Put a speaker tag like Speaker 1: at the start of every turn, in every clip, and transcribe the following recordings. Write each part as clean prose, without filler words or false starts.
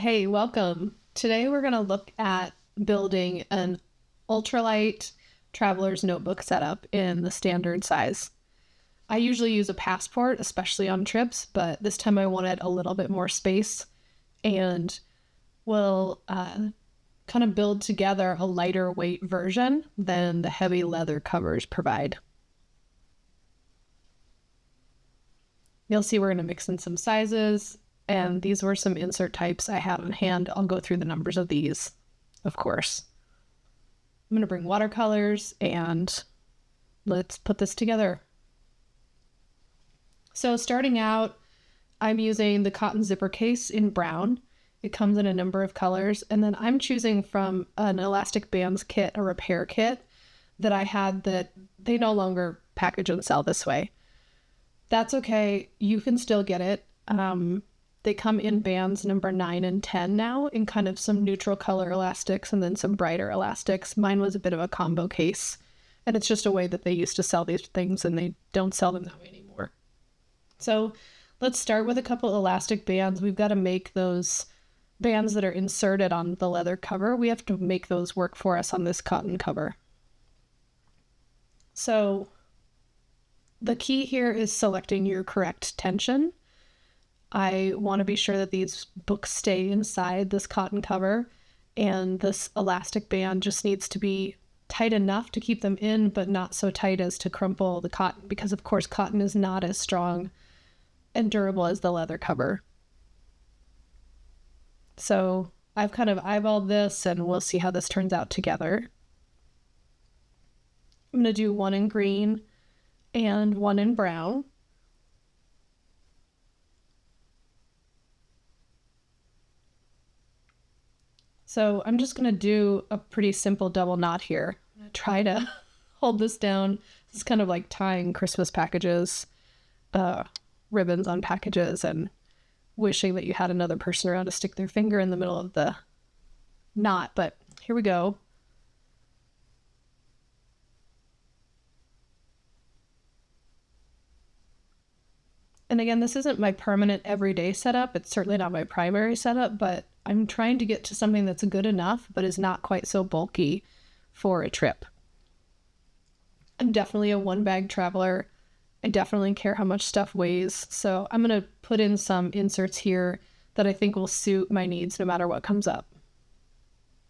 Speaker 1: Hey, welcome. Today we're going to look at building an ultralight traveler's notebook setup in the standard size. I usually use a passport, especially on trips, but this time I wanted a little bit more space and will kind of build together a lighter weight version than the heavy leather covers provide. You'll see we're going to mix in some sizes, and these were some insert types I had on hand. I'll go through the numbers of these, of course. I'm going to bring watercolors and let's put this together. So starting out, I'm using the cotton zipper case in brown. It comes in a number of colors, and then I'm choosing from an elastic bands kit, a repair kit that I had that they no longer package and sell this way. That's okay. You can still get it. They come in bands number 9 and 10 now in kind of some neutral color elastics and then some brighter elastics. Mine was a bit of a combo case, and it's just a way that they used to sell these things, and they don't sell them that way anymore. So let's start with a couple elastic bands. We've got to make those bands that are inserted on the leather cover. We have to make those work for us on this cotton cover. So the key here is selecting your correct tension. I want to be sure that these books stay inside this cotton cover, and this elastic band just needs to be tight enough to keep them in, but not so tight as to crumple the cotton, because of course cotton is not as strong and durable as the leather cover. So I've kind of eyeballed this, and we'll see how this turns out together. I'm going to do one in green and one in brown. So I'm just going to do a pretty simple double knot here. I'm going to try to hold this down. This is kind of like tying Christmas packages, ribbons on packages, and wishing that you had another person around to stick their finger in the middle of the knot. But here we go. And again, this isn't my permanent everyday setup. It's certainly not my primary setup, but I'm trying to get to something that's good enough, but is not quite so bulky for a trip. I'm definitely a one-bag traveler. I definitely care how much stuff weighs. So I'm going to put in some inserts here that I think will suit my needs no matter what comes up.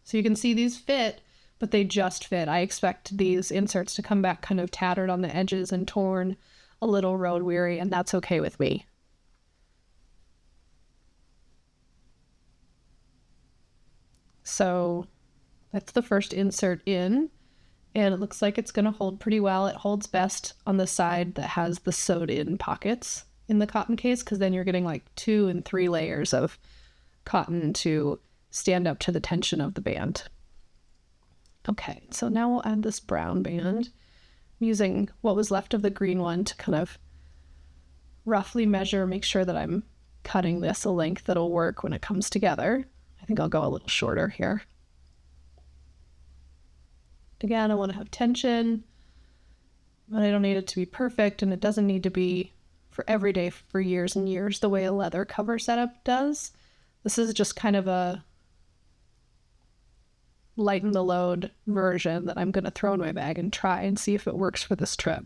Speaker 1: So you can see these fit, but they just fit. I expect these inserts to come back kind of tattered on the edges and torn, a little road weary, and that's okay with me. So that's the first insert in, and it looks like it's going to hold pretty well. It holds best on the side that has the sewed in pockets in the cotton case, because then you're getting like 2 and 3 layers of cotton to stand up to the tension of the band. Okay, so now we'll add this brown band. I'm using what was left of the green one to kind of roughly measure, make sure that I'm cutting this a length that'll work when it comes together. I think I'll go a little shorter here. Again, I want to have tension, but I don't need it to be perfect, and it doesn't need to be for every day for years and years the way a leather cover setup does. This is just kind of a lighten the load version that I'm going to throw in my bag and try and see if it works for this trip.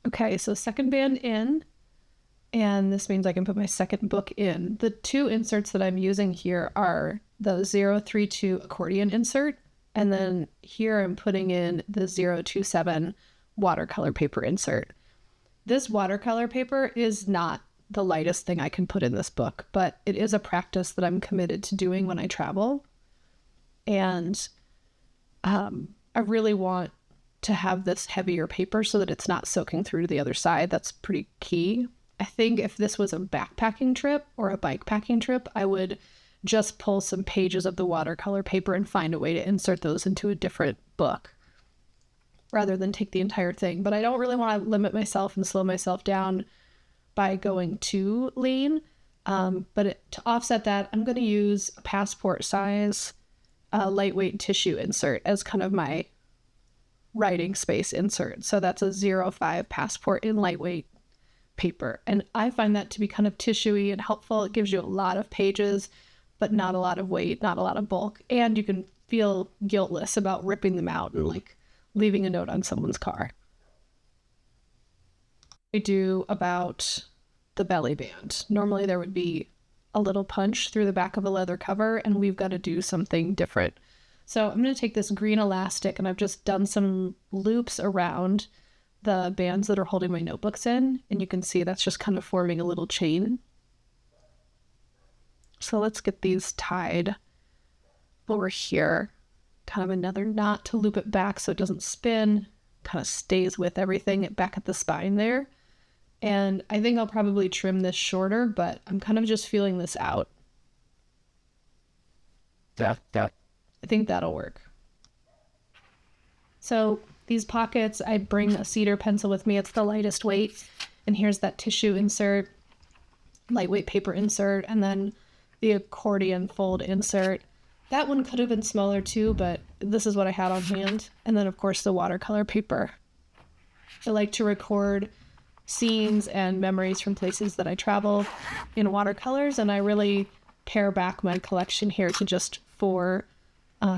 Speaker 1: Okay, so second band in, and this means I can put my second book in. The 2 inserts that I'm using here are the 032 accordion insert, and then here I'm putting in the 027 watercolor paper insert. This watercolor paper is not the lightest thing I can put in this book, but it is a practice that I'm committed to doing when I travel. And I really want to have this heavier paper so that it's not soaking through to the other side. That's pretty key. I think if this was a backpacking trip or a bike packing trip, I would just pull some pages of the watercolor paper and find a way to insert those into a different book rather than take the entire thing. But I don't really want to limit myself and slow myself down by going too lean. To offset that, I'm going to use a passport size a lightweight tissue insert as kind of my writing space insert. So that's a 05 passport in lightweight paper. And I find that to be kind of tissuey and helpful. It gives you a lot of pages, but not a lot of weight, not a lot of bulk. And you can feel guiltless about ripping them out and like leaving a note on someone's car. We do about the belly band. Normally there would be a little punch through the back of a leather cover, and we've got to do something different. So I'm going to take this green elastic, and I've just done some loops around the bands that are holding my notebooks in, and you can see that's just kind of forming a little chain. So let's get these tied over here. Kind of another knot to loop it back so it doesn't spin, kind of stays with everything back at the spine there. And I think I'll probably trim this shorter, but I'm kind of just feeling this out. I think that'll work. So these pockets, I bring a cedar pencil with me. It's the lightest weight. And here's that tissue insert, lightweight paper insert, and then the accordion fold insert. That one could have been smaller too, but this is what I had on hand. And then of course the watercolor paper. I like to record scenes and memories from places that I travel in watercolors, and I really pare back my collection here to just 4.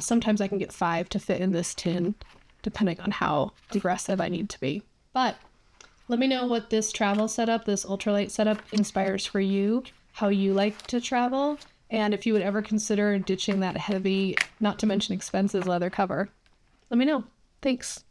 Speaker 1: Sometimes I can get 5 to fit in this tin, depending on how aggressive I need to be. But let me know what this travel setup, this ultralight setup, inspires for you, how you like to travel, and if you would ever consider ditching that heavy, not to mention expensive leather cover. Let me know. Thanks.